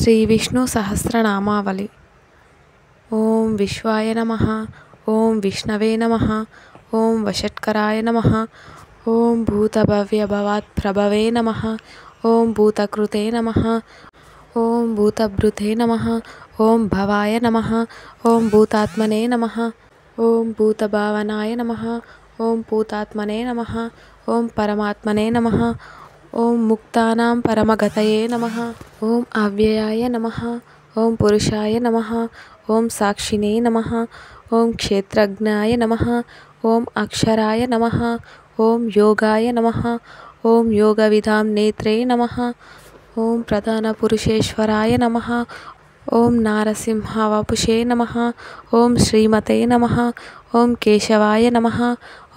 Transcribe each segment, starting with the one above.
శ్రీ విష్ణు సహస్రనామావళి. ఓం విశ్వాయ నమః. ఓం విష్ణవే నమః. ఓం వషట్కరాయ నమః. ఓం భూతభవ్య భవాత్ ప్రభవే నమః. ఓం భూతకృతే నమః. ఓం భూతభృతే నమః. ఓం భవాయ నమః. ఓం భూతాత్మనే నమః. ఓం భూతభావనాయ నమః. ఓం భూతాత్మనే నమః. ఓం పరమాత్మనే నమః. ఓం ముక్తానాం పరమగతయే నమః. ఓం అవ్యయాయ నమః. ఓం పురుషాయ నమః. ఓం సాక్షినే నమః. ఓం క్షేత్రజ్ఞాయ నమః. ఓం అక్షరాయ నమః. ఓం యోగాయ నమః. ఓం యోగవిదాం నేత్రే నమః. ఓం ప్రధాన పురుషేశ్వరాయ నమః. ఓం నారసింహవపుషే నమః. ఓం శ్రీమతే నమః. ఓం కేశవాయ నమః.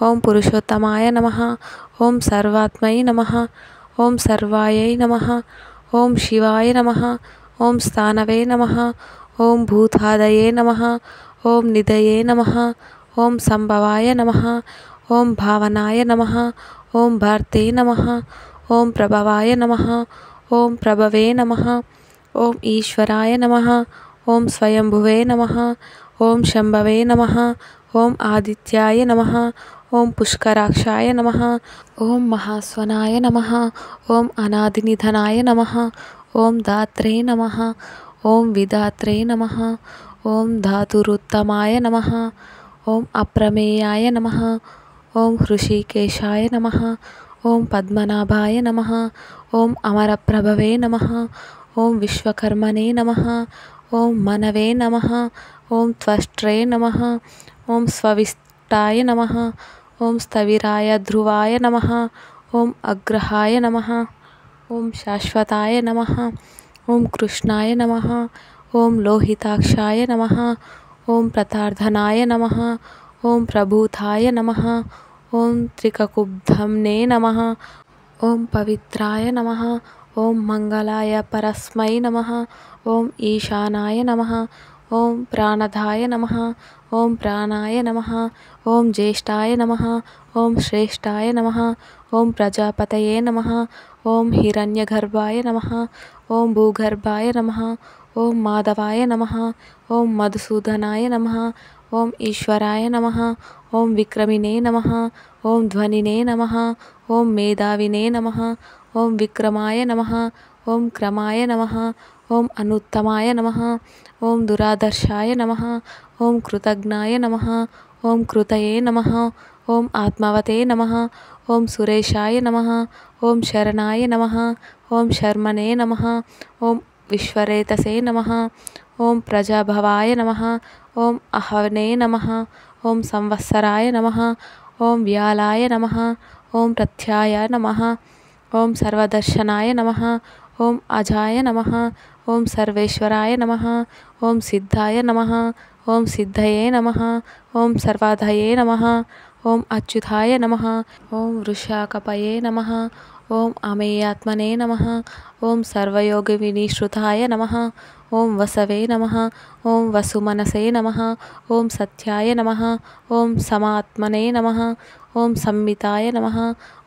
ఓం పురుషోత్తమాయ నమః. ఓం సర్వాత్మై నమః. ఓం సర్వాయై నమః. ఓం శివాయ నమః. ఓం స్థానవే నమః. ఓం భూతాదయే నమః. ఓం నిధయే నమః. ఓం సంభవాయ నమః. ఓం భావనాయ నమః. ఓం భార్తే నమః. ఓం ప్రభవాయ నమః. ఓం ప్రభవే నమః. ఓం ఈశ్వరాయ నమః. ఓం స్వయంభువే నమః. ఓం శంభవే నమః. ఓం ఆదిత్యాయ నమః. ఓం పుష్కరాక్షాయ నమః. ఓం మహాస్వనాయ నమః. ఓం అనాదినిధనాయ నమః. ఓం దాత్రే నమః. ఓం విదాత్రే నమః. ఓం ధాతురుత్తమాయ నమః. ఓం అప్రమేయాయ నమః. ఓం హృషికేశాయ నమః. ఓం పద్మనాభాయ నమః. ఓం అమరప్రభవే నమః. ఓం విశ్వకర్మణే నమః. ఓం మనవే నమః. ఓం త్వష్ట్రే నమః. ఓం స్వవిష్టాయ నమః. ఓం స్థవిరాయ ధ్రువాయ నమః. ఓం అగ్రహాయ నమః. ఓం శాశ్వతాయ నమః. ఓం కృష్ణాయ నమః. ఓం లోహితాక్షాయ నమః. ఓం ప్రతార్ధనాయ నమః. ఓం ప్రభూతాయ నమః. ఓం త్రికకుబ్ధంనే నమః. ఓం పవిత్రాయ నమః. ఓం మంగళాయ పరస్మై నమః. ఓం ఈశానాయ నమః. ఓం ప్రాణదాయ నమః. ఓం ప్రాణాయ నమః. ఓం జ్యేష్ఠాయ నమః. ఓం శ్రేష్ఠాయ నమః. ఓం ప్రజాపతయే నమః. ఓం హిరణ్యగర్భాయ నమః. ఓం భూగర్భాయ నమః. ఓం మాధవాయ నమః. ఓం మధుసూదనాయ నమః. ఓం ఈశ్వరాయ నమః. ఓం విక్రమినే నమః. ఓం ధ్వనినే నమః. ఓం మేధావినే నమః. ఓం విక్రమాయ నమః. ఓం క్రమాయ నమః. ఓం అనుత్తమాయ నమః. ఓం దురాదర్శాయ నమః. ఓం కృతజ్ఞాయ నమః. ఓం కృతయే నమః. ఓం ఆత్మవతే నమః. ఓం సురేశాయ నమః. ఓం శరణాయ నమః. ఓం శర్మణే నమః. ఓం విశ్వరేతసే నమః. ఓం ప్రజాభవాయ నమః. ఓం అహవనే నమః. ఓం సంవత్సరాయ నమః. ఓం వ్యాలాయ నమః. ఓం ప్రత్యాయ నమః. ఓం సర్వదర్శనాయ నమః. ఓం అజాయ నమః. ఓం సర్వేశ్వరాయ నమః. ఓం సిద్ధాయ నమః. ఓం సిద్ధయే నమః. ఓం సర్వాధయే నమః. ఓం అచ్యుతాయ నమః. ఓం వృషాకపయే నమః. ఓం అమేయాత్మనే నమః. ఓం సర్వయోగవినిశ్రుతాయ నమః. ఓం వసవే నమః. ఓం వసుమనసే నమః. ఓం సత్యాయ నమః. ఓం సమాత్మనే నమః. ఓం సంమితాయ నమః.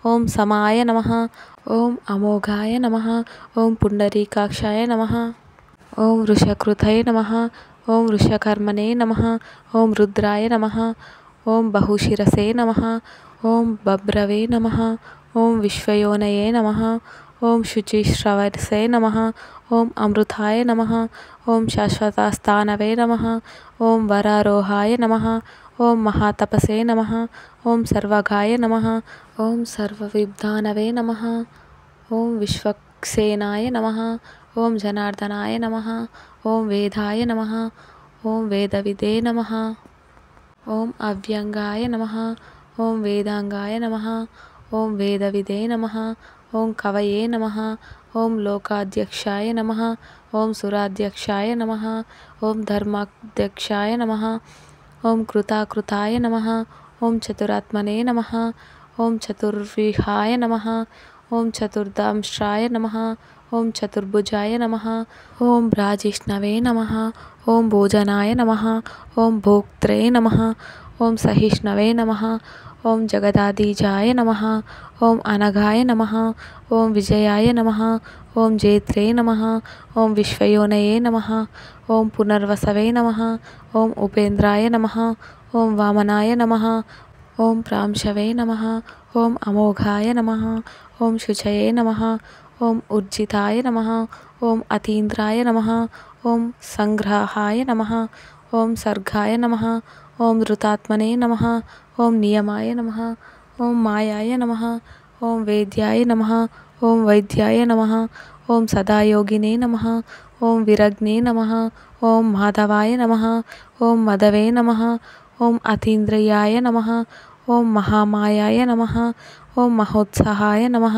ఓం సమాయ నమః. ఓం అమోఘాయ నమః. ఓం పుండరీకాక్షాయ నమః. ఓం వృషకృతయే నమః. ఓం వృషకర్మణే నమః. ఓం రుద్రాయ నమః. ఓం బహుశిరసే నమః. ఓం బభ్రవే నమః. ఓం విశ్వయోనయే నమః. ఓం శుచిశ్రవసే నమః. ఓం అమృతాయ నమః. ఓం శాశ్వతస్థానవే నమః. ఓం వరారోహాయ నమః. ఓం మహాతపసే నమః. ఓం సర్వగాయ నమః. ఓం సర్వవిద్ధానవే నమః. ఓం విశ్వక్సేనాయ నమః. ఓం జనార్దనాయ నమః. ఓం వేదాయ నమః. ఓం వేదవిదే నమః. ఓం అవ్యంగాయ నమః. ఓం వేదాంగాయ నమః. ఓం వేదవిదే నమః. ఓం కవయే నమః. ఓం లోకాధ్యక్షాయ నమః. ఓం సురాధ్యక్షాయ నమః. ఓం ధర్మాధ్యక్షాయ నమః. ఓం కృతాకృతాయ నమః. ఓం చతురాత్మనే నమః. ఓం చతుర్విహాయ నమః. ఓం చతుర్దాంశ్రాయ నమః. ఓం చతుర్భుజాయ నమః. ఓం రాజిష్ణవే నమః. ఓం భోజనాయ నమః. ఓం భోక్త్రే నమః. ఓం సహిష్ణవే నమః. ఓం జగదాధీజాయ నమః. ఓం అనఘాయ నమః. ఓం విజయాయ నమః. ఓం జేత్రే నమః. ఓం విశ్వయోనయే నమః. ఓం పునర్వసవే నమః. ఓం ఉపేంద్రాయ నమః. ఓం వామనాయ నమః. ఓం ప్రాంశవే నమః. ఓం అమోఘాయ నమః. ఓం శుచయే నమః. ఓం ఉర్జితాయ నమః. ఓం అతీంద్రాయ నమః. ఓం సంగ్రహాయ నమః. ఓం సర్గాయ నమః. ఓం ధృతాత్మనే నమః. ఓం నియమాయ నమః. ఓం మాయాయ నమః. ఓం వేద్యాయ నమః. ఓం వైద్యాయ నమః. ఓం సదాయోగినే నమః. ఓం విరగ్నే నమః. ఓం మాధవాయ నమః. ఓం మదవే నమః. ఓం అతీంద్రియాయ నమః. ఓం మహామాయాయ నమః. ఓం మహోత్సాహాయ నమః.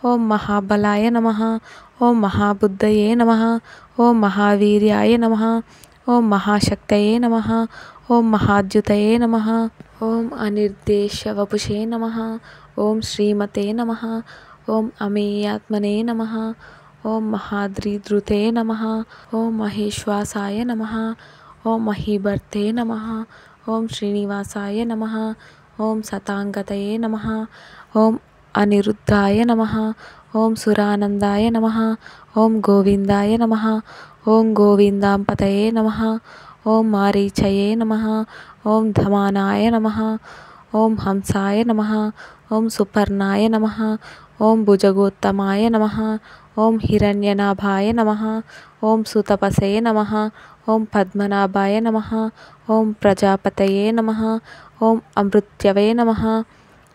ఓం మహాబలాయ నమః. ఓం మహాబుద్ధయే నమః. ఓం మహావీర్యాయ నమః. ఓం మహాశక్తయే నమః. ఓం మహాద్యుతయే నమః. ఓం అనిర్దేశ్య వపుషే నమః. ఓం శ్రీమతే నమః. ఓం అమేయాత్మనే నమః. ఓం మహాద్రిధృతే నమః. ఓం మహేశ్వాసాయ నమః. ఓం మహీభర్తే నమః. ఓం శ్రీనివాసాయ నమః. ఓం సతాంగతయే నమః. ఓం అనిరుద్ధాయ నమః. ఓం సురానందాయ నమః. ఓం గోవిందాయ నమః. ఓం గోవిందాంపతయే నమః. ఓం మారీచయే నమః. ఓం ధమానాయ నమః. ఓం హంసాయ నమః. ఓం సుపర్ణాయ నమః. ఓం భుజగోత్తమాయ నమః. ఓం హిరణ్యనాభాయ నమః. ఓం సుతపసే నమః. ఓం పద్మనాభాయ నమః. ఓం ప్రజాపతయే నమః. ఓం అమృత్యవే నమః.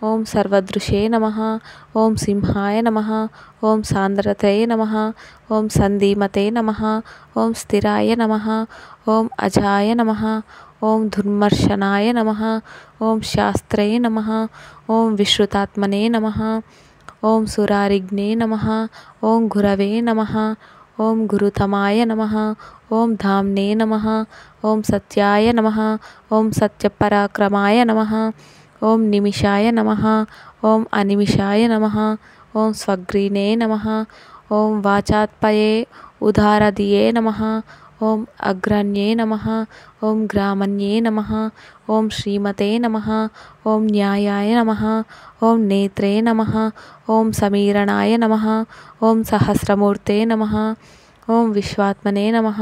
ఓం సర్వదృశే నమః. ఓం సింహాయ నమః. ఓం సాంద్రతయే నమః. ఓం సంధీమతే నమః. ఓం స్థిరాయ నమః. ఓం అజాయ నమః. ఓం దుర్మర్శనాయ నమః. ఓం శాస్త్రే నమః. ఓం విశ్రుతాత్మనే నమః. ఓం సురారిగ్నే నమః. ఓం గురవే నమః. ఓం గురుతమాయ నమః. ఓం ధామ్నే నమః. ఓం సత్యాయ నమః. ఓం సత్యపరాక్రమాయ నమః. ఓం నిమిషాయ నమః. ఓం అనిమిషాయ నమః. ఓం స్వగ్రీనే నమః. ఓం వాచాత్పయే ఉదారధియే నమః. ఓం అగ్రణ్యే నమః. ఓం గ్రామణ్యే నమః. ఓం శ్రీమతే నమః. ఓం న్యాయాయ నమః. ఓం నేత్రే నమః. ఓం సమీరణాయ నమః. ఓం సహస్రమూర్తే నమః. ఓం విశ్వాత్మనే నమః.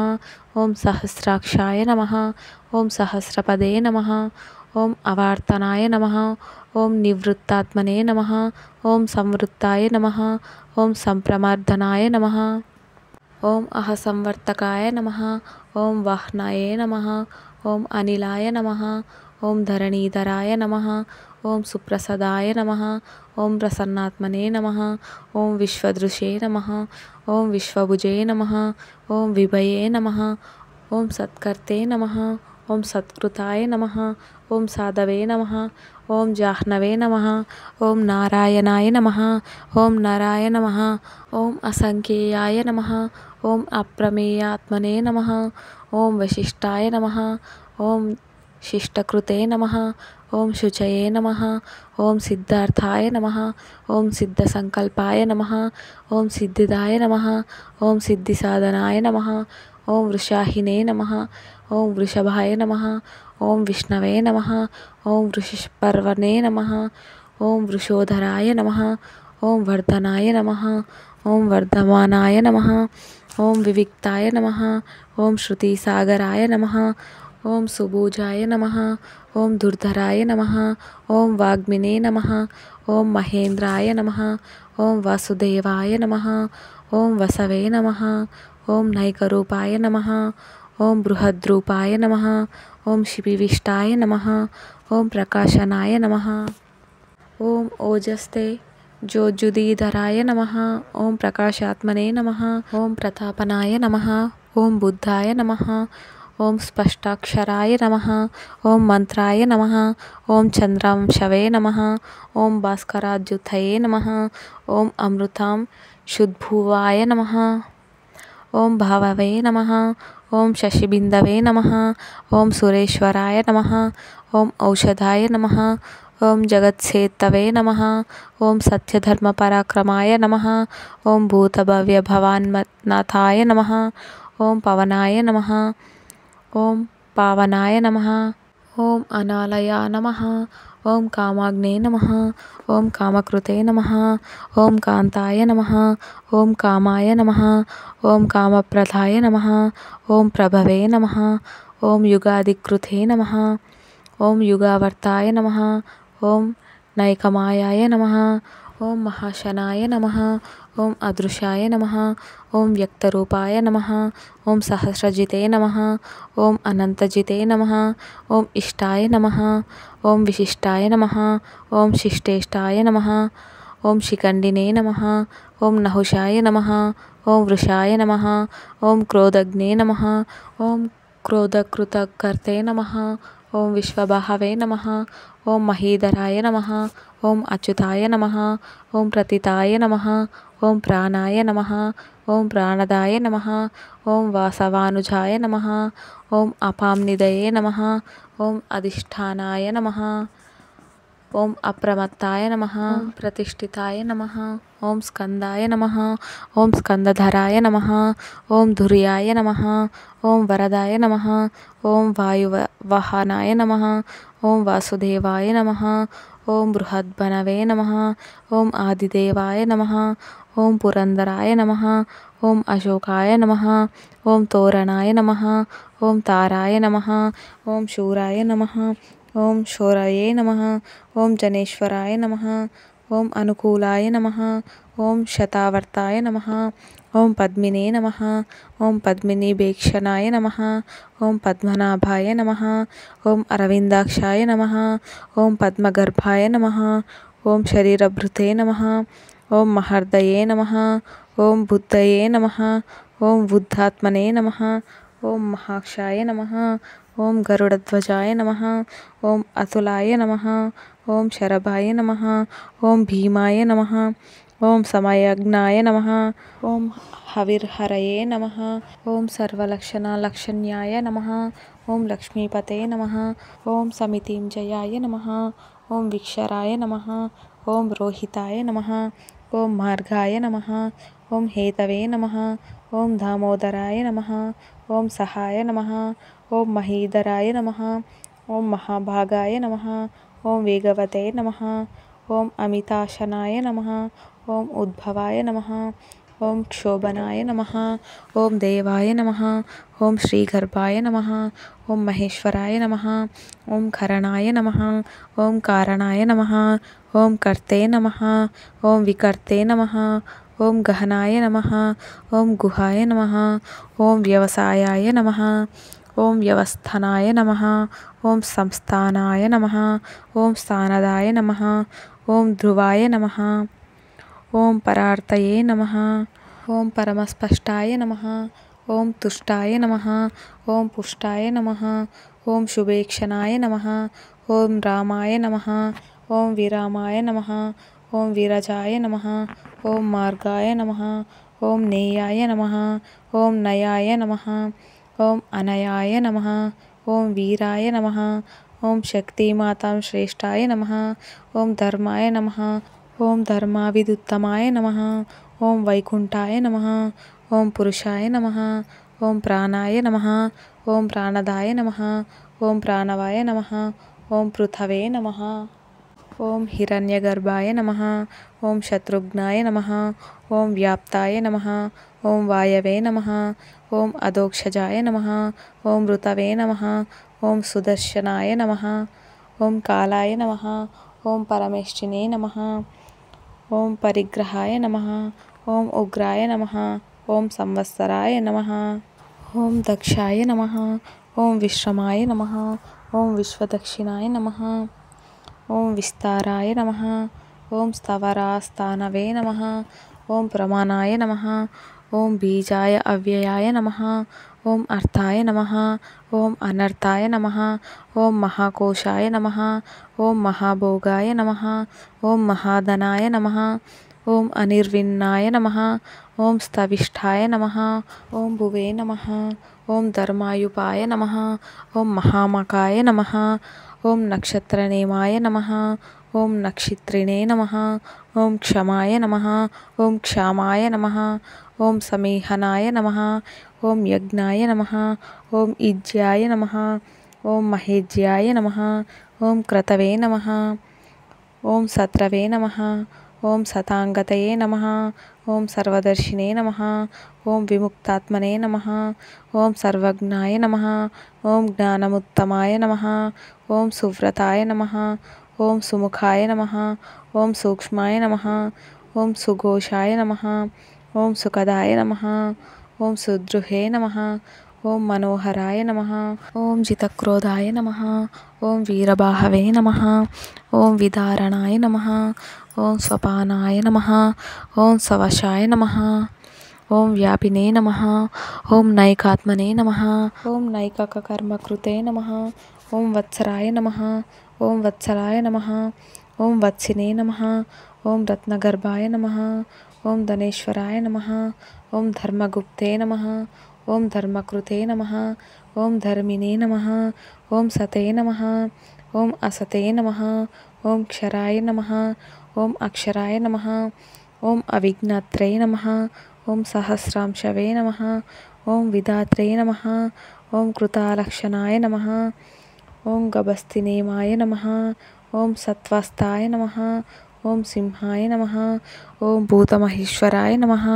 ఓం సహస్రాక్షాయ నమః. ఓం సహస్రపదే నమః. ఓం అవార్తనాయ నమః. ఓం నివృత్తాత్మనే నమః. ఓం సంవృత్తాయ నమః. ఓం సంప్రమర్దనాయ నమః. ఓం అహసంవర్తకాయ నమః. ఓం వాహ్నాయే నమః. ఓం అనిలాయ నమః. ఓం ధరణీధరాయ నమః. ఓం సుప్రసదాయ నమః. ఓం ప్రసన్నాత్మనే నమః. ఓం విశ్వదృశే నమః. ఓం విశ్వభుజే నమః. ఓం విభయే నమః. ఓం సత్కర్తే నమః. ఓం సత్కృతాయ నమః. ఓం సాధవే నమః. ఓం జాహ్నవే నమః. ఓం నారాయణాయ నమః. ఓం నరాయ నమః. ఓం అసంఖ్యేయాయ నమః. ఓం అప్రమేయాత్మనే నమః. ఓం వశిష్ఠాయ నమః. ఓం శిష్టకృతే నమః. ఓం శుచయే నమః. ఓం సిద్ధార్థాయ నమః. ఓం సిద్ధసంకల్పాయ నమః. ఓం సిద్ధిదాయ నమః. ఓం సిద్ధిసాధనాయ నమః. ఓం వృషాహినే నమః. ఓం వృషభాయ నమః. ఓం విష్ణవే నమః. ఓం వృషపర్వణే నమః. ఓం వృషోధరాయ నమః. ఓం వర్ధనాయ నమః. ఓం వర్ధమానాయ నమః. ఓం వివిక్తాయ నమః. ఓం శృతిసాగరాయ నమః. ఓం సుభుజాయ నమః. ఓం దుర్ధరాయ నమః. ఓం వాగ్మినే నమః. ఓం మహేంద్రాయ నమః. ఓం వాసుదేవాయ నమః. ఓం వసవే నమః. ఓం నైకరూపాయ నమః. ఓం బృహద్రూపాయ నమః. ఓం శిపివిష్టాయ నమః. ఓం ప్రకాశనాయ నమః. ఓం ఓజస్తే జోజ్జుదీధరాయ నమః. ఓం ప్రకాశాత్మనే నమః. ఓం ప్రతాపనాయ నమః. ఓం బుద్ధాయ నమః. ఓం స్పష్టాక్షరాయ నమః. ఓం మంత్రాయ నమః. ఓం చంద్రాంశవే నమః. ఓం భాస్కరాద్యుతయే నమః. ఓం అమృతాం శుద్భువాయ నమః. ఓం భావవే నమః. ఓం శశిబిందవే నమః. ఓం సురేశ్వరాయ నమః. ఓం ఔషధాయ నమః. ఓం జగత్సేత్తవే నమః. ఓం సత్యధర్మపరాక్రమాయ నమః. ఓం భూతభవ్యభవాన్మనాథాయ నమః. ఓం పవనాయ నమః. ఓం పావనాయ నమః. ఓం అనాలయ నమః. ఓం కామాగ్నే నమః. ఓం కామకృతే నమః. ఓం కాంతాయ నమః. ఓం కామాయ నమః. ఓం కామప్రదాయ నమః. ఓం ప్రభవే నమః. ఓం యుగాదికృతే నమః. ఓం యుగావర్తాయ నమః. ఓం నైకమాయాయ నమః. ఓం మహాశనాయ నమః. ఓం అదృశాయ నమః. ఓం వ్యక్తరూపాయ నమః. ఓం సహస్రజితే నమః. ఓం అనంతజితే నమః. ఓం ఇష్టాయ నమః. ఓం విశిష్టాయ నమః. ఓం శిష్టేష్టాయ నమః. ఓం శిఖండినే నమః. ఓం నహుషాయ నమః. ఓం వృషాయ నమః. ఓం క్రోధగ్నే నమః. ఓం క్రోధకృతకర్తే నమః. ఓం విశ్వబాహవే నమః. ఓం మహీధరాయ నమః. ఓం అచ్యుతాయ నమః. ఓం ప్రతితాయ నమః. ఓం ప్రాణాయ నమః. ఓం ప్రాణదాయ నమః. ఓం వాసవానుజాయ నమః. ఓం అపాంనిదయే నమః. ఓం అధిష్టానాయ నమః. ఓం అప్రమత్తాయ నమః. ఓం ప్రతిష్ఠితాయ నమః. ఓం స్కందాయ నమః. ఓం స్కందధరాయ నమః. ఓం ధుర్యాయ నమః. ఓం వరదాయ నమః. ఓం వాయువహనాయ నమః. ఓం వాసుదేవాయ నమః. ఓం బృహద్భనవే నమః. ఓం ఆదిదేవాయ నమః. ఓం పురందరాయ నమః. ఓం అశోకాయ నమః. ఓం తోరణాయ నమః. ఓం తారాయ నమః. ఓం శూరాయ నమః. ఓం శౌరయే నమః. ఓం జనేశ్వరాయ నమః. ఓం అనుకూలాయ నమః. ఓం శతావర్తాయ నమః. ఓం పద్మినే నమః. ఓం పద్మినీభేక్షణాయ నమః. ఓం పద్మనాభాయ నమః. ఓం అరవిందాక్షాయ నమః. ఓం పద్మగర్భాయ నమః. ఓం శరీరభృతే నమః. ఓం మహర్దయే నమః. ఓం బుద్ధయే నమః. ఓం బుద్ధాత్మనే నమః. ఓం మహాక్షాయ నమః. ఓం గరుడధ్వజాయ నమః. ఓం అతులాయ నమః. ఓం శరభాయ నమః. ఓం భీమాయ నమః. ఓం సమయజ్ఞాయ నమః. ఓం హవిర్హరయే నమః. ఓం సర్వలక్షణాలక్షణ్యాయ నమః. ఓం లక్ష్మీపతే నమః. ఓం సమితింజయాయ నమః. ఓం విక్షరాయ నమః. ఓం రోహితాయ నమః. ఓం మార్గాయ నమః. ఓం హేతవే నమః. ఓం దామోదరాయ నమః. ఓం సహాయ నమః. ఓం మహీధరాయ నమః. ఓం మహాభాగాయ నమః. ఓం వేగవతే నమః. ఓం అమితాశనాయ నమః. ఓం ఉద్భవాయ నమః. ఓం క్షోభనాయ నమః. ఓం దేవాయ నమః. ఓం శ్రీగర్భాయ నమః. ఓం మహేశ్వరాయ నమః. ఓం కరణాయ నమః. ఓం కారణాయ నమః. ఓం కర్తే నమః. ఓం వికర్తే నమః. ఓం గహనాయ నమః. ఓం గుహాయ నమః. ఓం వ్యవసాయాయ నమః. ఓం వ్యవస్థానాయ నమః. ఓం సంస్థానాయ నమః. ఓం స్థానదాయ నమః. ఓం ధ్రువాయ నమః. ఓం పరార్తయే నమః. ఓం పరమస్పష్టాయ నమః. ఓం తుష్టాయ నమః. ఓం పుష్టాయ నమః. ఓం శుభేక్షణాయ నమః. ఓం రామాయ నమః. ఓం విరామాయ నమః. ఓం విరజాయ నమః. ఓం మార్గాయ నమః. ఓం నేయాయ నమః. ఓం నయాయ నమః. ఓం అనయాయ నమః. ఓం వీరాయ నమః. ఓం శక్తిమాతాం శ్రేష్టాయ నమః. ఓం ధర్మాయ నమః. ఓం ధర్మావిదుత్తమాయ నమః. ఓం వైకుంఠాయ నమః. ఓం పురుషాయ నమః. ఓం ప్రాణాయ నమః. ఓం ప్రాణదాయ నమః. ఓం ప్రాణవాయ నమః. ఓం పృథవే నమః. ఓం హిరణ్యగర్భాయ నమః. ఓం శత్రుఘ్నాయ నమః. ఓం వ్యాప్తాయ నమః. ఓం వాయవే నమః. ఓం అధోక్షజాయ నమః. ఓం ఋతవే నమః. ఓం సుదర్శనాయ నమః. ఓం కాలాయ నమః. ఓం పరమేష్ఠినే నమః. ఓం పరిగ్రహాయ నమః. ఓం ఉగ్రాయ నమః. ఓం సంవత్సరాయ నమః. ఓం దక్షాయ నమః. ఓం విశ్రమాయ నమః. ఓం విశ్వదక్షిణాయ నమః. ఓం విస్తారాయ నమః. ఓం స్థవరాస్థానవే నమః. ఓం ప్రమాణాయ నమః. ఓం బీజాయ అవ్యయాయ నమః. ఓం అర్థాయ నమః. ఓం అనర్థాయ నమః. ఓం మహాకోశాయ నమః. ఓం మహాభోగాయ నమః. ఓం మహాధనాయ నమః. ఓం అనిర్విన్నాయ నమః. ఓం స్థవిష్ఠాయ నమః. ఓం భువే నమః. ఓం ధర్మాయుపాయ నమః. ఓం మహామకాయ నమః. ఓం నక్షత్రనేమాయ నమః. ఓం నక్షత్రిణే నమః. ఓం క్షమాయ నమః. ఓం క్షామాయ నమః. ఓం సమీహనాయ నమః. ఓం యజ్ఞాయ నమః. ఓం ఇజ్యాయ నమః. ఓం మహేజ్యాయ నమః. ఓం క్రతవే నమః. ఓం సత్రవే నమః. ఓం సతాంగతయే నమః. ఓం సర్వదర్శినే నమః. ఓం విముక్తాత్మనే నమః. ఓం సర్వజ్ఞాయ నమః. ఓం జ్ఞానముత్తమాయ నమః. ఓం సువ్రతాయ నమః. ఓం సుముఖాయ నమః. ఓం సూక్ష్మాయ నమః. ఓం సుఘోషాయ నమః. ఓం సుఖదాయ నమః. ఓం సుద్రుహే నమః. ఓం మనోహరాయ నమః. ఓం జితక్రోధాయ నమః. ఓం వీరబాహవే నమః. ఓం విదారణాయ నమః. ఓం స్వపానాయ నమః. ఓం సవశాయ నమః. ఓం వ్యాపినే నమః. ఓం నైకాత్మనే నమః. ఓం నైకకర్మకృతే నమః. ఓం వత్సరాయ నమః. ఓం వత్సలాయ నమః. ఓం వత్సినే నమః. ఓం రత్నగర్భాయ నమః. ఓం ధనేశ్వరాయ నమః. ఓం ధర్మగుప్తే నమః. ఓం ధర్మకృతే నమః. ఓం ధర్మిణే నమః. ఓం సతే నమః. ఓం అసతే నమః. ఓం క్షరాయ నమః. ఓం అక్షరాయ నమః. ఓం అవిఘ్నత్రే నమః. ఓం సహస్రాంశవే నమః. ఓం విధాత్రే నమః. ఓం కృతాలక్షణాయ నమః. ఓం గభస్తినేమాయ నమః. ఓం సత్వస్తాయ నమః. ఓం సింహాయ నమః. ఓం భూతమహేశ్వరాయ నమః.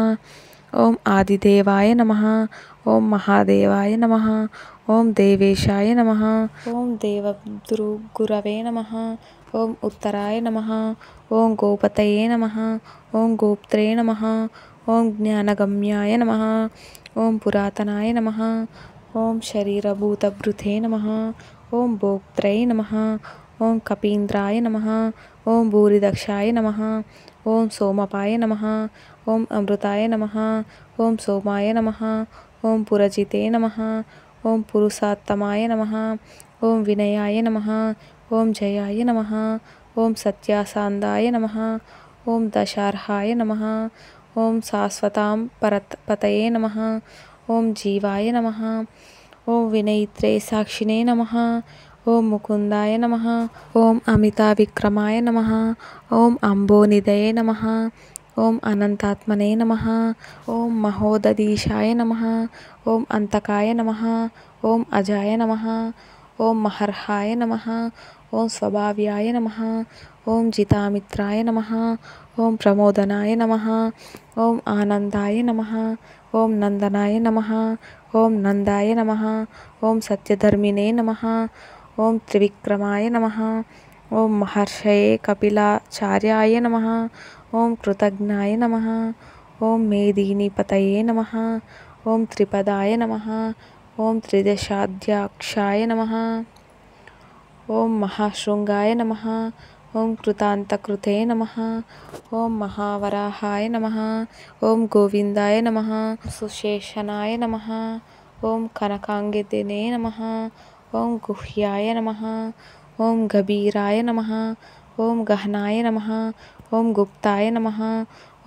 ఓం ఆదిదేవాయ నమః. ఓం మహాదేవాయ నమః. ఓం దేవేశాయ నమః. ఓం దేవగురవే నమః. ఓం ఉత్తరాయ నమః. ఓం గోపతయే నమః. ఓం గోప్త్రే నమః. ఓం జ్ఞానగమ్యాయ నమః. ఓం పురాతనాయ నమః. ఓం శరీరభూతభృతే నమః. ఓం భోక్త్రై నమః. ఓం కపీంద్రాయ నమః. ఓం భూరిదక్షాయ నమః. ఓం సోమపాయ నమః. ఓం అమృతాయ నమః. ఓం సోమాయ నమః. ఓం పురజితే నమః. ఓం పురుషాత్తమాయ నమః. ఓం వినయాయ నమః. ఓం జయాయ నమః. ఓం సత్యాసాందాయ నమః. ఓం దశార్హాయ నమః. ఓం శాశ్వతాం పతయే నమః. ఓం జీవాయ నమః. ఓం వినయిత్రే సాక్షినే నమః. ఓం ముకుందాయ నమః. ఓం అమితావిక్రమాయ నమః. ఓం అంబోనిదయే నమః. ఓం అనంతాత్మనే నమః. ఓం మహోదధీశాయ నమః. ఓం అంతకాయ నమః. ఓం అజాయ నమః. ఓం మహర్హాయ నమః. ఓం స్వభావ్యాయ నమః. ఓం జితామిత్రాయ నమః. ఓం ప్రమోదనాయ నమః. ఓం ఆనందాయ నమః. ఓం నందనాయ నమః. ఓం నందాయ నమః. ఓం సత్యధర్మినే నమః. ఓం త్రివిక్రమాయ నమః. ఓం మహర్షయే కపిలాచార్యాయ నమః. ఓం కృతజ్ఞాయ నమః. ఓం మేదినీపతయే నమః. ఓం త్రిపదాయ నమః. ఓం త్రిదశాధ్యక్షాయ నమః. ఓం మహాశృంగాయ నమః. ఓం కృతాంతకృతే నమః. ఓం మహావరాహాయ నమః. ఓం గోవిందాయ నమః. సుశేషనాయ నమః. ఓం కనకాంగితినే నమః. ఓం గుహ్యాయ నమః. ఓం గభీరాయ నమః. ఓం గహనాయ నమః. ఓం గుప్తాయ నమః.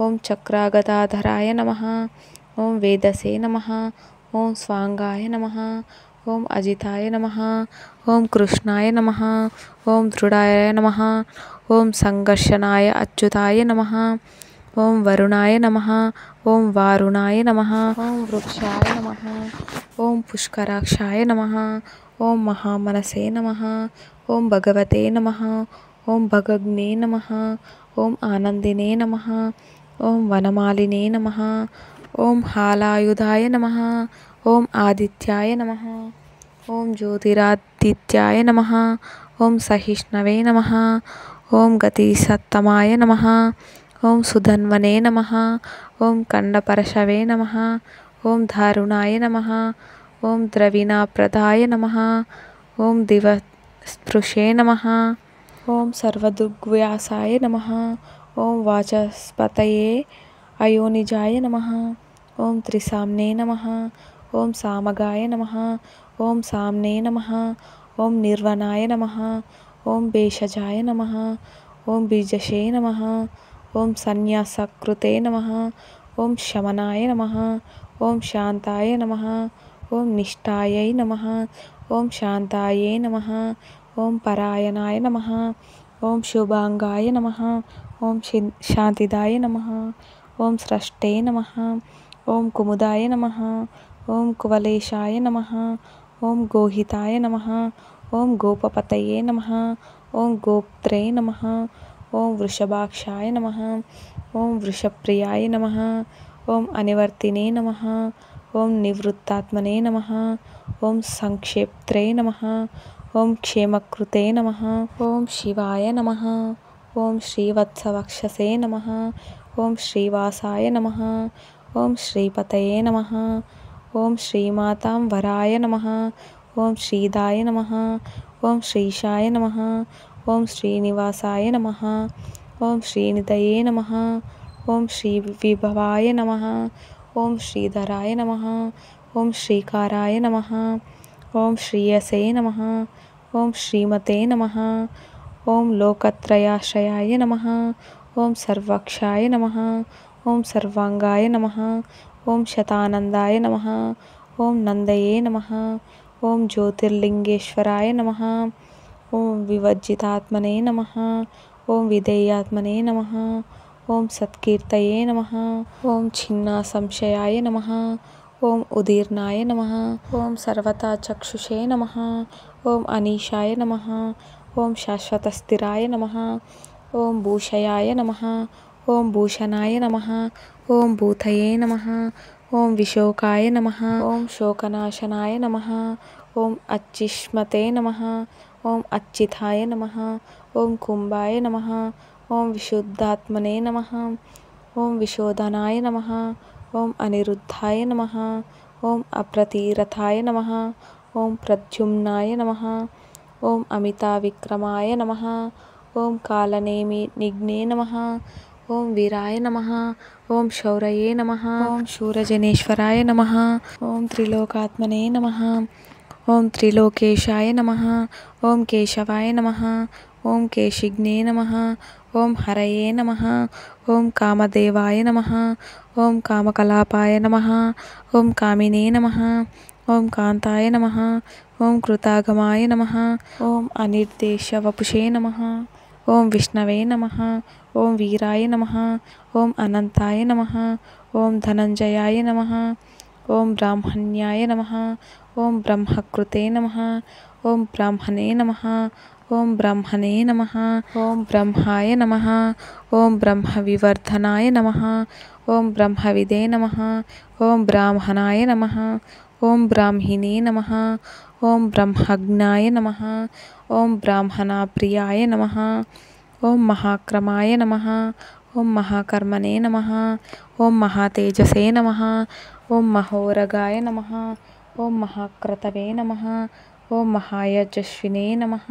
ఓం చక్రాగదాధరాయ నమః. ఓం వేదసే నమః. ఓం స్వాంగాయ నమః. ఓం అజితాయ నమః. ఓం కృష్ణాయ నమః. ఓం దృఢాయ నమః. ఓం సంఘర్షణాయ అచ్యుతాయ నమః. ఓం వరుణాయ నమః. ఓం వారుణాయ నమః. ఓం వృక్షాయ నమః. ఓం పుష్కరాక్షాయ నమః. ఓం మహామనసే నమః. ఓం భగవతే నమః. ఓం భగగ్నే నమః. ఓం ఆనందినే నమః. ఓం వనమాలినే నమః. ఓం హాలాయుధాయ నమః. ఓం ఆదిత్యాయ నమః. ఓం జ్యోతిరాదిత్యాయ నమః. ఓం సహిష్ణవే నమః. ఓం గతిసత్తమాయ నమః. ఓం సుధన్వనే నమః. ఓం కండపరశవే నమః. ఓం దారుణాయ నమః. ఓం ద్రవిణాప్రదాయ నమః. ఓం దివస్పృశే నమః. ఓం సర్వదృగ్వ్యాసాయ నమః. ఓం వాచస్పతయే అయోనిజాయ నమః. ఓం త్రిసామ్నే నమః. ఓం సామగాయ నమః. ఓం సామ్నే నమః. ఓం నిర్వణాయ నమః. ఓం భేషజాయ నమః. ఓం బీజశే నమః. ఓం సన్యాసకృతే నమః. ఓం శమనాయ నమః. ఓం శాంతాయ నమః. ఓం నిష్ఠాయై నమః. ఓం శాంతాయే నమః. ఓం పరాయణాయ నమః. ఓం శుభాంగాయ నమః. ఓం శాంతిదాయ నమః. ఓం స్రష్టే నమః. ఓం కుముదాయ నమః. ఓం కువలేశాయ నమః. ఓం గోహితాయ నమః. ఓం గోపపతయే నమః. ఓం గోప్త్రే నమః. ఓం వృషభాక్షాయ నమః. ఓం వృషప్రియాయ నమః. ఓం అనివర్తినే నమః. ఓం నివృత్తాత్మనే నమః. ఓం సంక్షేప్త్రే నమః. ఓం క్షేమకృతే నమః. ఓం శివాయ నమః. ఓం శ్రీవత్సవక్షసే నమః. ఓం శ్రీవాసాయ నమః. ఓం శ్రీపతయే నమః. ఓం శ్రీమాతాంబరాయ నమః. ఓం శ్రీదాయ నమః. ఓం శ్రీశాయ నమః. ఓం శ్రీనివాసాయ నమః. ఓం శ్రీనిధయే నమః. ఓం శ్రీ విభవాయ నమః. ఓం శ్రీధరాయ నమః. ఓం శ్రీకారాయ నమః. ఓం శ్రీయసే నమః. ఓం శ్రీమతే నమః. ఓం లోకత్రయాశ్రయాయ నమః. ఓం సర్వక్షాయ నమః. ఓం సర్వాంగాయ నమః. ఓం శతానందాయ నమః. ఓం నందయే నమః. ఓం జ్యోతిర్లింగేశ్వరాయ నమః. ఓం వివర్జితాత్మనే నమః. ఓం విధేయాత్మనే నమః. ఓం సత్కీర్తయే నమః. ఓం ఛిన్నా సంశయాయ నమః. ఓం ఉదీర్ణాయ నమః. ఓం సర్వతా చక్షుషే నమః. ఓం అనీశాయ నమః. ఓం శాశ్వతస్థిరాయ నమః. ఓం భూషయాయ నమః. ఓం భూషణాయ నమః. ఓం భూతయే నమః. ఓం విశోకాయ నమః. ఓం శోకనాశనాయ నమః. ఓం అచ్చిష్మతే నమః. ఓం అచ్చితాయ నమః. ఓం కుంభాయ నమః. ఓం విశుద్ధాత్మనే నమః. ఓం విశోధనాయ నమః. ఓం అనిరుద్ధాయ నమః. ఓం అప్రతిరథాయ నమః. ఓం ప్రద్యుమ్నాయ నమః. ఓం అమితావిక్రమాయ నమః. ఓం కాలనేమి నిఘ్నే నమః. ఓం వీరాయ నమః. ఓం శౌరయే నమః. ఓం శూరజనేశ్వరాయ నమః. ఓం త్రిలోకాత్మనే నమః. ఓం త్రిలోకేశాయ నమః. ఓం కేశవాయ నమః. ఓం కేశిఘ్నే నమః. ఓం హరయే నమః. ఓం కామదేవాయ నమః. ఓం కామకలాపాయ నమః. ఓం కామినే నమః. ఓం కాంతాయ నమః. ఓం కృతాగమాయ నమః. ఓం అనిర్దేశవపుషే నమః. ఓం విష్ణవే నమః. ఓం వీరాయ నమః. ఓం అనంతాయ నమః. ఓం ధనంజయాయ నమః. ఓం బ్రాహ్మణ్యాయ నమః. ఓం బ్రహ్మకృతే నమః. ఓం బ్రాహ్మణే నమః. ఓం బ్రహ్మణే నమః. ఓం బ్రహ్మాయ నమః. ఓం బ్రహ్మవివర్ధనాయ నమః. ఓం బ్రహ్మవిదే నమః. ఓం బ్రాహ్మణాయ నమః. ఓం బ్రాహ్మిణే నమః. ఓం బ్రహ్మజ్ఞాయ నమః. ఓం బ్రాహ్మణప్రియాయ నమః. ఓం మహాక్రమాయ నమః. ఓం మహాకర్మణే నమః. ఓం మహాతేజసే నమః. ఓం మహోరగాయ నమః. ఓం మహాక్రతవే నమః. ఓం మహాయజస్వినే నమః.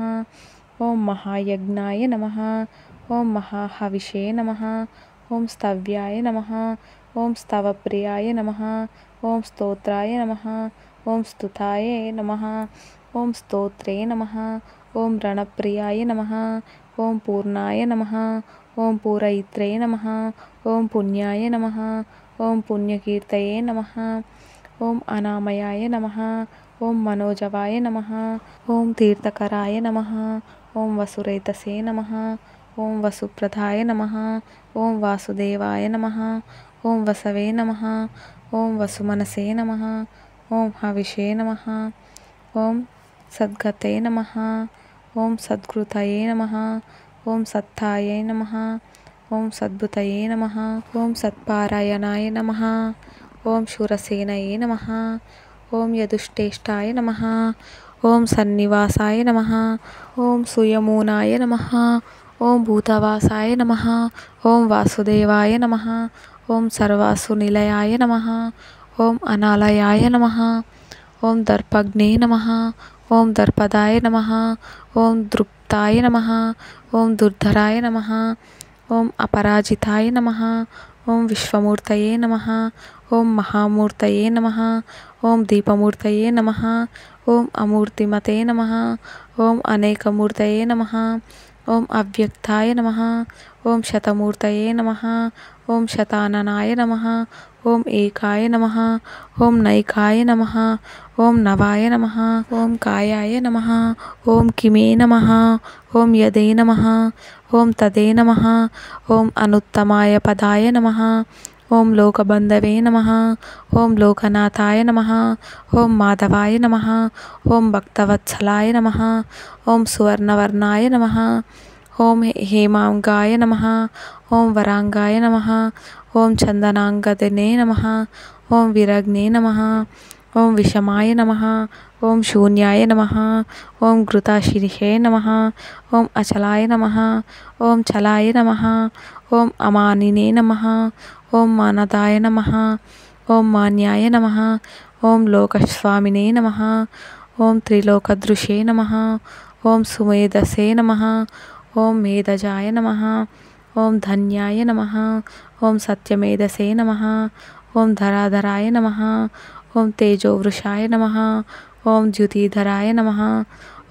ఓం మహాయజ్ఞాయ నమః. ఓం మహాహవిషే నమః. ఓం స్తవ్యాయ నమః. ఓం స్తవప్రియాయ నమః. ఓం స్తోత్రాయ నమః. ఓం స్తుతాయ నమః. ఓం స్తోత్రే నమః. ఓం రణప్రియాయ నమః. ఓం పూర్ణాయ నమః. ఓం పూరయిత్రే నమః. ఓం పుణ్యాయ నమః. ఓం పుణ్యకీర్తయే నమః. ఓం అనామయాయ నమః. ఓం మనోజవాయ నమః. ఓం తీర్థకరాయ నమః. ఓం వసురేతసే నమః. ఓం వసుప్రదాయ నమః. ఓం వాసుదేవాయ నమః. ఓం వసవే నమః. ఓం వసుమనసే నమః. ఓం హవిషే నమః. ఓం సద్గతే నమః. ఓం సద్కృతయే నమః. ఓం సత్తాయే నమః. ఓం సద్భుతయే నమః. ఓం సత్పారాయణాయ నమః. ఓం శూరసేనయే నమః. ఓం యదుష్టేష్టాయ నమః. ఓం సన్నివాసాయ నమః. ఓం సుయమూనాయ నమః. ఓం భూతవాసాయ నమః. ఓం వాసుదేవాయ నమః. ఓం సర్వాసునిలయాయ నమః. ఓం అనాలయాయ నమః. ఓం దర్పగ్నే నమః. ఓం దర్పదాయ నమః. ఓం దృప్తాయ నమః. ఓం దుర్ధరాయ నమః. ఓం అపరాజితాయ నమః. ఓం విశ్వమూర్తయే నమః. ఓం మహామూర్తయే నమః. ఓం దీపమూర్తయే నమః. ఓం అమూర్తిమతే నమః. ఓం అనేకమూర్తయే నమః. ఓం అవ్యక్తాయ నమః. ఓం శతమూర్తయే నమః. ఓం శతాననాయ నమః. ఓం ఏకాయ నమః. ఓం నైకాయ నమః. ఓం నవాయ నమః. ఓం కాయాయ నమః. ఓం కిమే నమః. ఓం యదే నమః. ఓం తదే నమః. ఓం అనుత్తమాయ పదాయ నమః. ఓం లోకబంధవే నమః. ఓం లోకనాథాయ నమః. ఓం మాధవాయ నమః. ఓం భక్తవత్సలాయ నమః. ఓం సువర్ణవర్ణాయ నమః. ఓం హేమాంగాయ నమః. ఓం వరాంగాయ నమః. ఓం చందనాంగదనే నమః. ఓం విరగ్నే నమః. ఓం విషమాయ నమః. ఓం శూన్యాయ నమః. ఓం ఘృతాశిరిషే నమః. ఓం అచలాయ నమః. ఓం చలాయ నమః. ఓం అమానినే నమః. ఓం మానదాయ నమః. ఓం మాన్యాయ నమః. ఓం లోకస్వామినే నమః. ఓం త్రిలోకదృశే నమః. ఓం సుమేధసే నమః. ఓం మేధజాయ నమః. ఓం ధన్యాయ నమః. ఓం సత్యమేధసే నమః. ఓం ధరాధరాయ నమః. ఓం తేజోవృషాయ నమః. ఓం ద్యుతిధరాయ నమః.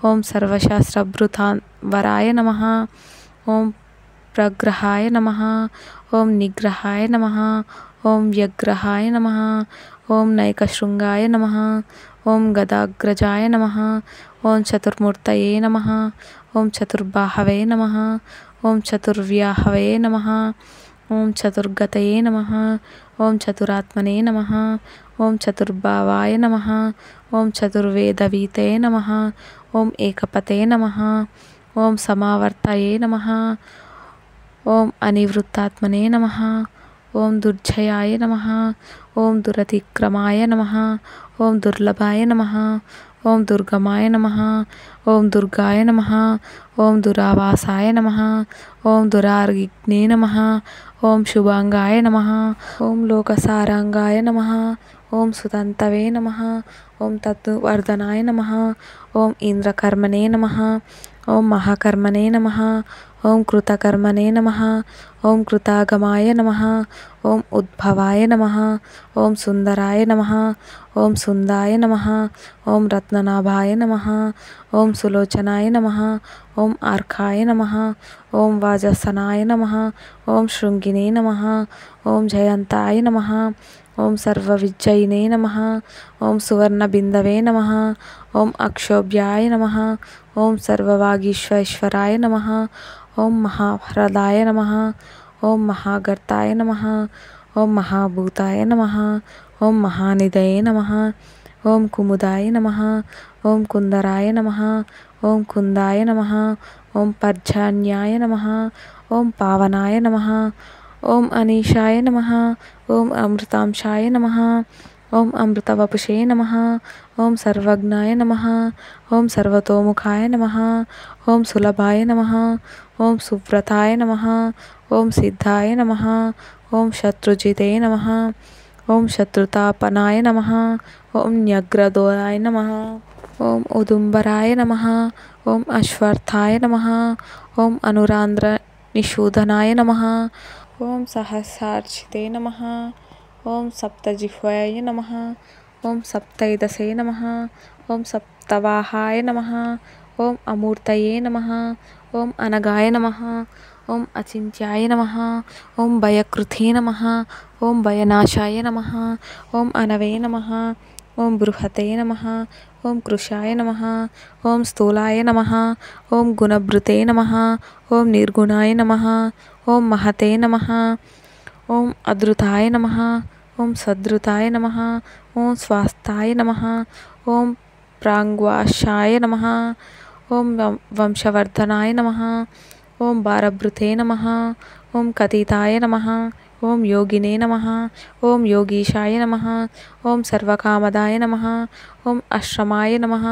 ఓం సర్వశాస్త్రభృతావరాయ నమః. ఓం ప్రగ్రహాయ నమః. ఓం నిగ్రహాయ నమః. ఓం వ్యగ్రహాయ నమః. ఓం నైకశృంగాయ నమః. ఓం గదాగ్రజాయ నమః. ఓం చతుర్మూర్తయే నమః. ఓం చతుర్బాహవే నమః. ఓం చతుర్వ్యాహవే నమః. ఓం చతుర్గతయే నమః. ఓం చతురాత్మనే నమః. ఓం చతుర్భావాయ నమః. ఓం చతుర్వేదవీతే నమః. ఓం ఏకపతే నమః. ఓం సమావర్తయే నమః. ఓం అనివృత్తాత్మనే నమః. ఓం దుర్జయాయ నమః. ఓం దురతిక్రమాయ నమః. ఓం దుర్లభాయ నమః. ఓం దుర్గమాయ నమః. ఓం దుర్గాయ నమః. ఓం దురావాసాయ నమః. ఓం దురార్గిగ్నే నమః. ఓం శుభాంగాయ నమః. ఓం లోకసారాంగాయ నమః. ఓం సుతంతవే నమః. ఓం తత్వర్ధనాయ నమః. ఓం ఇంద్రకర్మణే నమః. ఓం మహాకర్మణే నమః. ఓం కృతకర్మణే నమః. ఓం కృతాగమాయ నమః. ఓం ఉద్భవాయ నమః. ఓం సుందరాయ నమః. ఓం సుందాయ నమః. ఓం రత్ననాభాయ నమః. ఓం సులోచనాయ నమః. ఓం ఆర్కాయ నమః. ఓం వాజసనాయ నమః. ఓం శృంగినే నమః. ఓం జయంతాయ నమః. ఓం సర్వవిజ్జయినే నమః. ఓం సువర్ణబిందవే నమః. ఓం అక్షోభ్యాయ నమః. ఓం సర్వవాగీశ్వరాయ నమః. ఓం మహాహ్రదాయ నమః. ఓం మహాగర్తాయ నమః. ఓం మహాభూతాయ నమః. ఓం మహానిధయే నమః. ఓం కుముదాయ నమః. ఓం కుందరాయ నమః. ఓం కుందాయ నమః. ఓం పర్జన్యాయ నమః. ఓం పావనాయ నమః. ఓం అనీషాయ నమః. ఓం అమృతాంశాయ నమః. ఓం అమృతవపుషే నమః. ఓం సర్వజ్ఞాయ నమః. ఓం సర్వతోముఖాయ నమః. ఓం సులభాయ నమః. ఓం సువ్రతాయ నమః. ఓం సిద్ధాయ నమః. ఓం శత్రుజితే నమః. ఓం శత్రుతాపనాయ నమః. ఓం న్యగ్రదోరాయ నమః. ఓం ఉదుంబరాయ నమః. ఓం అశ్వర్థాయ నమః. ఓం అనురాంధ్ర నిషూదనాయ నమః. ఓం సహస్రార్చితే నమః. ఓం సప్తజిహ్వాయ నమః. ఓం సప్తైదసే నమః. ఓం సప్తవాహాయ నమః. ఓం అమూర్తయే నమః. ఓం అనగాయ నమః. ఓం అచింత్యాయ నమః. ఓం భయకృతే నమః. ఓం భయనాశాయ నమః. ఓం అనవే నమః. ఓం బృహతే నమః. ఓం కృశాయ నమః. ఓం స్థూలాయ నమః. ఓం గుణభృతే నమః. ఓం నిర్గుణాయ నమః. ఓం మహతే నమః. ఓం అధృతాయ నమః. ఓం సధృతాయ నమః. ఓం స్వాస్థాయ నమః. ఓం ప్రాంగ్వాశాయ నమః. ఓం వంశవర్ధనాయ నమః. ఓం భారభృతే నమః. ఓం కతితాయ నమః. ఓం యోగినే నమః. ఓం యోగీశాయ నమః. ఓం సర్వకామదాయ నమః. ఓం అశ్రమాయ నమః.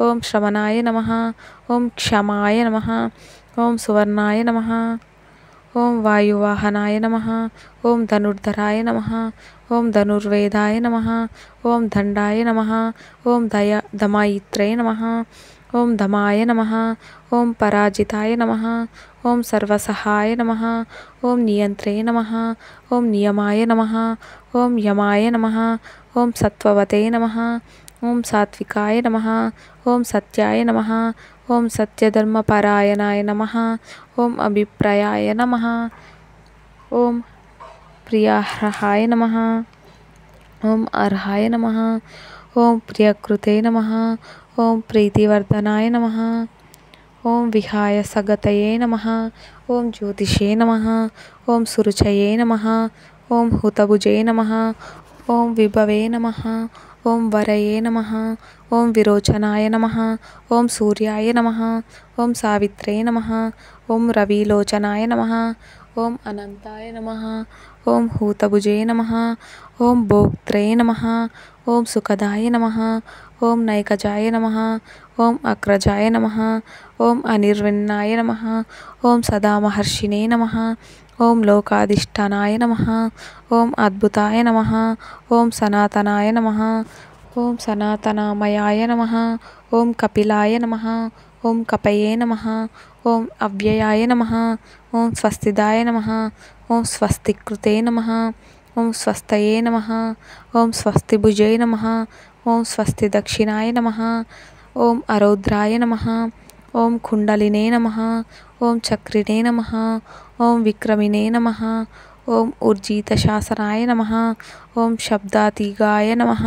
ఓం శ్రవణాయ నమః. ఓం క్షమాయ నమః. ఓం సువర్ణాయ నమః. ఓం వాయువాహనాయ నమః. ఓం ధనుర్ధరాయ నమః. ఓం ధనుర్వేదాయ నమః. ఓం దండాయ నమః. ఓం దమాయిత్రే నమః. ఓం ధమాయ నమః. ఓం పరాజితాయ నమః. ఓం సర్వసహాయ నమః. ఓం నియంత్రే నమః. ఓం నియమాయ నమః. ఓం యమాయ నమః. ఓం సత్వవతే నమః. ఓం సాత్వికాయ నమః. ఓం సత్యాయ నమః. ఓం సత్యధర్మపరాయణాయ నమః. ఓం అభిప్రాయాయ నమః. ఓం ప్రియార్హాయ నమః. ఓం అర్హాయ నమః. ఓం ప్రియకృతే నమః. ఓం ప్రీతివర్ధనాయ నమః. ఓం విహాయ సగతయే నమః. ఓం జ్యోతిషే నమః. ఓం సురుచయే నమః. ఓం హుతభుజే నమః. ఓం విభవే నమః. ఓం వరయే నమః. ఓం విరోచనాయ నమః. ఓం సూర్యాయ నమః. ఓం సావిత్రే నమః. ఓం రవిలోచనాయ నమః. ఓం అనంతాయ నమః. ఓం హూతభుజే నమః. ఓం భోక్త్రే నమః. ఓం సుఖదాయ నమః. ఓం నైకజాయ నమః. ఓం అగ్రజాయ నమః. ఓం అనిర్విన్నాయ నమః. ఓం సదామహర్షిణే నమః. ఓం లోకాధిష్ఠానాయ నమః. ఓం అద్భుతాయ నమః. ఓం సనాతనాయ నమః. ఓం సనాతనమయాయ నమః. ఓం కపిలాయ నమః. ఓం కపయే నమః. ఓం అవ్యయాయ నమః. ఓం స్వస్తిదాయ నమః. ఓం స్వస్తికృతే నమః. ఓం స్వస్తయే నమః. ఓం స్వస్తిభుజే నమః. ఓం స్వస్తి దక్షిణాయ నమః. ఓం అరౌద్రాయ నమః. ఓం కుండలినే నమః. ఓం చక్రిణే నమః. ఓం విక్రమిణే నమః. ఓం ఊర్జితశాసనాయ నమః. ఓం శబ్దాతిగాయ నమః.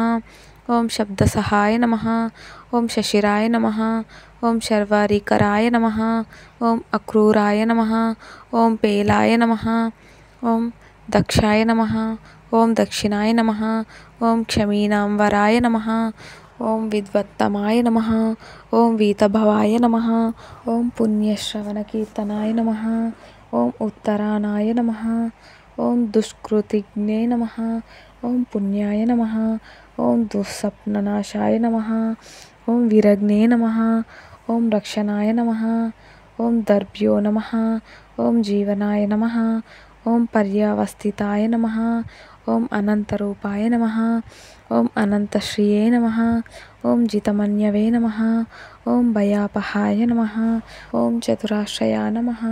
ఓం శబ్దసహాయ నమః. ఓం శశిరాయ నమః. ఓం శర్వారికరాయ నమః. ఓం అక్రూరాయ నమః. ఓం పేలాయ నమః. ఓం దక్షాయ నమః. ఓం దక్షిణాయ నమః. ఓం క్షమీనాంబరాయ నమః. ఓం విద్వత్తమాయ నమః. ఓం వీతభవాయ నమః. ఓం పుణ్యశ్రవణకీర్తనాయ నమః. ఓం ఉత్తరానాయ నమః. ఓం దుష్కృతిజ్ఞే నమః. ఓం పుణ్యాయ నమః. ఓం దుస్సప్ననాశాయ నమః. ఓం విరగ్నే నమః. ఓం రక్షణాయ నమః. ఓం దర్భ్యో నమః. ఓం జీవనాయ నమః. ఓం పర్యావస్థితాయ నమః. ఓం అనంతరూపాయ నమః. ఓం అనంతశ్రియే నమః. ఓం జితమన్యవే నమః. ఓం భయాపహాయ నమః. ఓం చతురాశ్రయా నమః.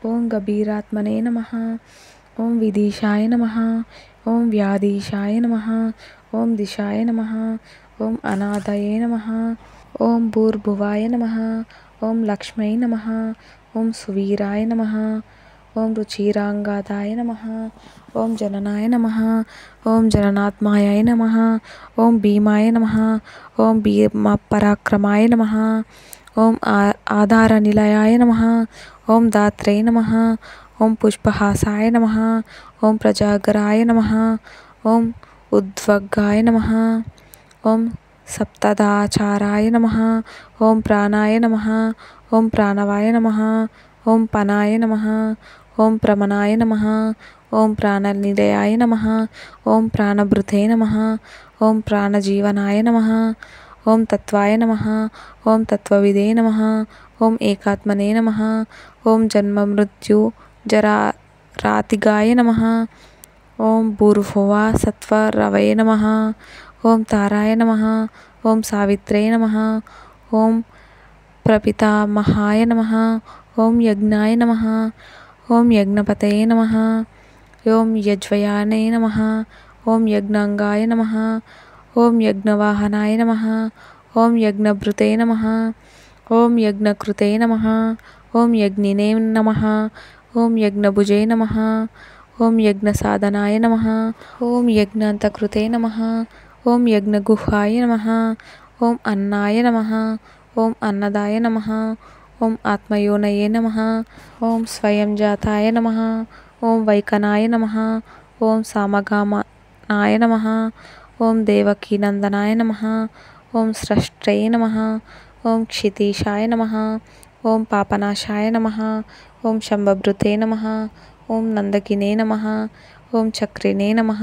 ఓం గభీరాత్మనే నమః. ఓం విదీశాయ నమః. ఓం వ్యాధీశాయ నమః. ఓం దిశాయ నమః. ఓం అనాథయే నమః. ఓం భూర్భువాయ నమః. ఓం లక్ష్మై నమః. ఓం సువీరాయ నమః. ఓం రుచిరాంగాదాయ నమః. ఓం జననాయ నమః. ఓం జననాత్మాయ నమః. ఓం భీమాయ నమః. ఓం భీమపరాక్రమాయ నమః. ఓం ఆధారనిలయాయ నమః. ఓం దాత్రే నమః. ఓం పుష్పహాసాయ నమః. ఓం ప్రజాగరాయ నమః. ఓం ఉద్వగ్గాయ నమః. ఓం సప్తదాచారాయ నమః. ఓం ప్రాణాయ నమః. ఓం ప్రాణవాయ నమః. ఓం పనాయ నమః. ఓం ప్రమనాయ నమః. ఓం ప్రాణనిలయాయ నమః. ఓం ప్రాణభృతే నమః. ఓం ప్రాణజీవనాయ నమః. ఓం తత్వాయ నమః. ఓం తత్వవిదే నమః. ఓం ఏకాత్మనే నమః. ఓం జన్మమృత్యు జరారాతిగాయ నమః. ఓం భూర్భువ సత్వరవే నమః. ఓం తారాయ నమః. ఓం సావిత్రే నమః. ఓం ప్రపితామహాయ నమః. ఓం యజ్ఞాయ నమః. ఓం యజ్ఞపతయే నమః. ఓం యజ్వయానే నమః. ఓం యజ్ఞాంగాయ నమః. ఓం యజ్ఞవాహనాయ నమః. ఓం యజ్ఞభృతే నమః. ఓం యజ్ఞకృతే నమః. ఓం యజ్ఞినే నమః. ఓం యజ్ఞభుజే నమః. ఓం యజ్ఞసాధనాయ నమః. ఓం యజ్ఞాంతకృతే నమః. ఓం యజ్ఞగుహాయ నమః. ఓం అన్నాయ నమః. ఓం అన్నదాయ నమః. ఓం ఆత్మయోనయే నమః. ఓం స్వయంజాతాయ నమః. ఓం వైకనాయ నమః. ఓం సామగామనాయ నమః. ఓం దేవకీనందనాయ నమః. ఓం స్రష్ట్రే నమః. ఓం క్షితీశాయ నమః. ఓం పాపనాశాయ నమః. ఓం శంభభృతే నమః. ఓం నందకినే నమః. ఓం చక్రినే నమః.